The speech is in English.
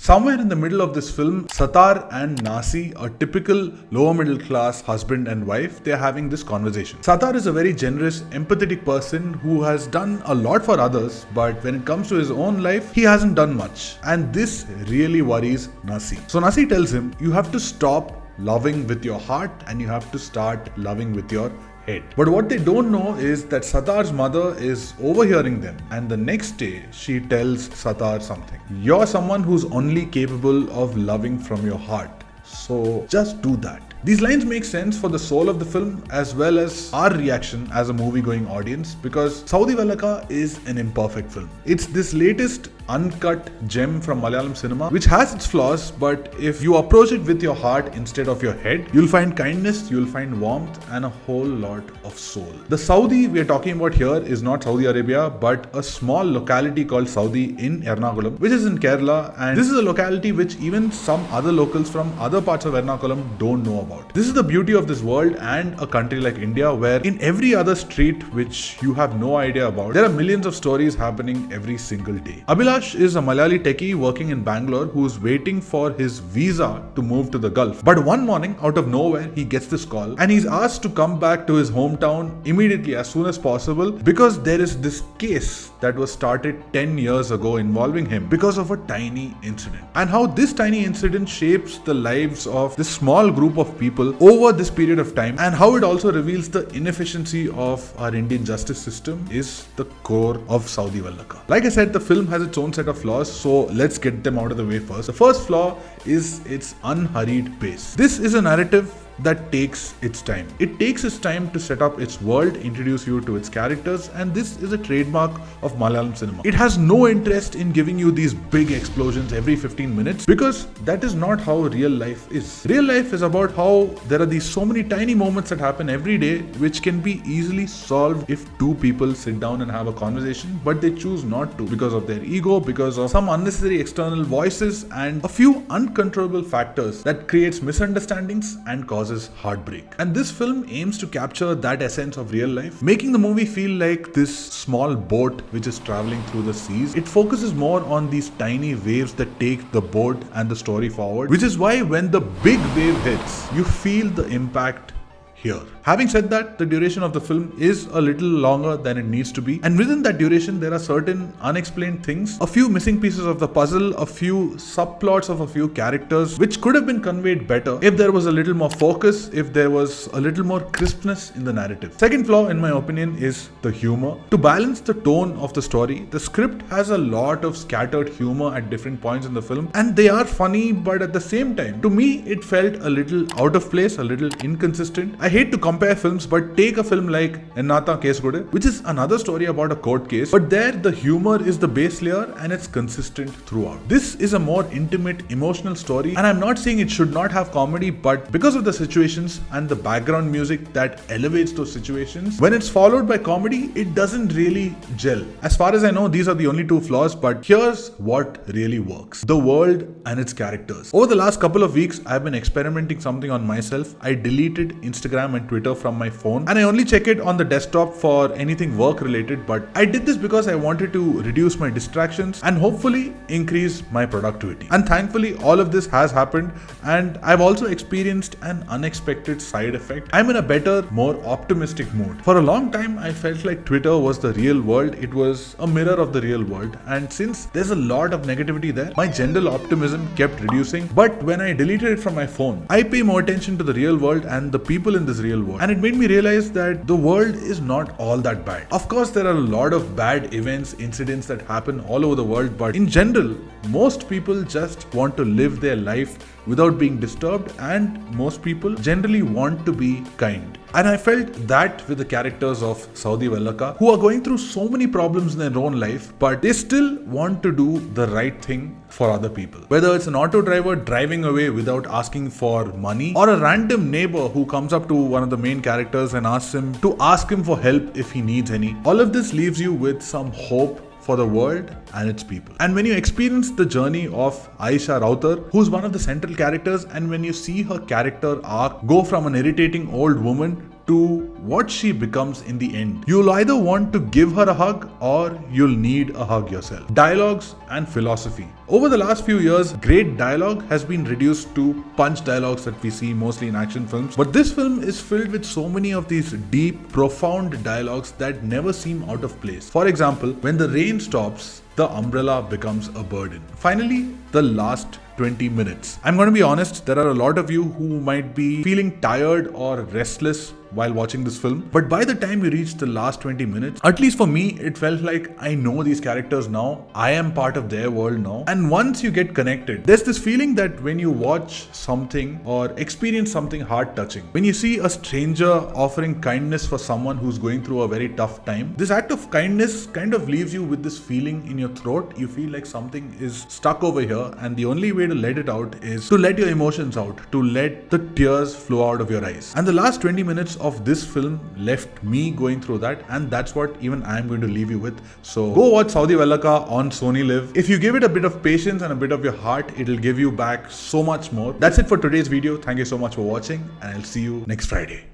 Somewhere in the middle of this film, Sattar and Nasi, a typical lower middle class husband and wife, they are having this conversation. Sattar is a very generous, empathetic person who has done a lot for others, but when it comes to his own life, he hasn't done much. And this really worries Nasi. So Nasi tells him, you have to stop loving with your heart and you have to start loving with your head. But what they don't know is that Sattar's mother is overhearing them, and the next day she tells Sattar something. You're someone who's only capable of loving from your heart. So just do that. These lines make sense for the soul of the film as well as our reaction as a movie-going audience, because Saudi Vellakka is an imperfect film. It's this latest uncut gem from Malayalam cinema which has its flaws, but if you approach it with your heart instead of your head, you'll find kindness, you'll find warmth and a whole lot of soul. The Saudi we are talking about here is not Saudi Arabia, but a small locality called Saudi in Ernakulam, which is in Kerala, and this is a locality which even some other locals from other parts of Ernakulam don't know about. This is the beauty of this world and a country like India, where in every other street which you have no idea about, there are millions of stories happening every single day. Abhilash is a Malayali techie working in Bangalore who's waiting for his visa to move to the Gulf. But one morning, out of nowhere, he gets this call and he's asked to come back to his hometown immediately as soon as possible, because there is this case that was started 10 years ago involving him because of a tiny incident. And how this tiny incident shapes the lives of this small group of people over this period of time, and how it also reveals the inefficiency of our Indian justice system, is the core of Saudi Vellakka. Like I said, the film has its own set of flaws, so let's get them out of the way first. The first flaw is its unhurried pace. This is a narrative that takes its time. It takes its time to set up its world, introduce you to its characters, and this is a trademark of Malayalam cinema. It has no interest in giving you these big explosions every 15 minutes, because that is not how real life is. Real life is about how there are these so many tiny moments that happen every day which can be easily solved if two people sit down and have a conversation, but they choose not to because of their ego, because of some unnecessary external voices and a few uncontrollable factors that creates misunderstandings and causes heartbreak. And this film aims to capture that essence of real life, making the movie feel like this small boat which is traveling through the seas. It focuses more on these tiny waves that take the boat and the story forward, which is why when the big wave hits, you feel the impact here. Having said that, the duration of the film is a little longer than it needs to be, and within that duration there are certain unexplained things, a few missing pieces of the puzzle, a few subplots of a few characters which could have been conveyed better if there was a little more focus, if there was a little more crispness in the narrative. Second flaw in my opinion is the humor. To balance the tone of the story, the script has a lot of scattered humor at different points in the film, and they are funny, but at the same time, to me it felt a little out of place, a little inconsistent. I hate to compare films, but take a film like Ennatha Case Kude, which is another story about a court case, but there the humor is the base layer and it's consistent throughout. This is a more intimate, emotional story, and I'm not saying it should not have comedy, but because of the situations and the background music that elevates those situations, when it's followed by comedy, it doesn't really gel. As far as I know, these are the only two flaws, but here's what really works: the world and its characters. Over the last couple of weeks, I've been experimenting something on myself. I deleted Instagram and Twitter from my phone, and I only check it on the desktop for anything work related, but I did this because I wanted to reduce my distractions and hopefully increase my productivity. And thankfully all of this has happened, and I've also experienced an unexpected side effect. I'm in a better, more optimistic mood. For a long time I felt like Twitter was the real world, it was a mirror of the real world, and since there's a lot of negativity there, my general optimism kept reducing. But when I deleted it from my phone, I pay more attention to the real world and the people in this real world, and it made me realize that the world is not all that bad. Of course, there are a lot of bad events, incidents that happen all over the world, but in general, most people just want to live their life without being disturbed, and most people generally want to be kind. And I felt that with the characters of Saudi Vellakka, who are going through so many problems in their own life, but they still want to do the right thing for other people. Whether it's an auto driver driving away without asking for money, or a random neighbor who comes up to one of the main characters and asks him for help if he needs any. All of this leaves you with some hope for the world and its people. And when you experience the journey of Aisha Rautar, who's one of the central characters, and when you see her character arc go from an irritating old woman to what she becomes in the end. You'll either want to give her a hug or you'll need a hug yourself. Dialogues and philosophy. Over the last few years, great dialogue has been reduced to punch dialogues that we see mostly in action films. But this film is filled with so many of these deep, profound dialogues that never seem out of place. For example, when the rain stops, the umbrella becomes a burden. Finally, the last 20 minutes. I'm going to be honest, there are a lot of you who might be feeling tired or restless while watching this film. But by the time we reach the last 20 minutes, at least for me, it felt like I know these characters now. I am part of their world now. And once you get connected, there's this feeling that when you watch something or experience something heart-touching, when you see a stranger offering kindness for someone who's going through a very tough time, this act of kindness kind of leaves you with this feeling in your throat. You feel like something is stuck over here, and the only way to let it out is to let your emotions out, to let the tears flow out of your eyes. And the last 20 minutes of this film left me going through that, and that's what even I'm going to leave you with. So go watch Saudi Vellakka on Sony LIV. If you give it a bit of patience and a bit of your heart, it'll give you back so much more. That's it for today's video. Thank you so much for watching, and I'll see you next Friday.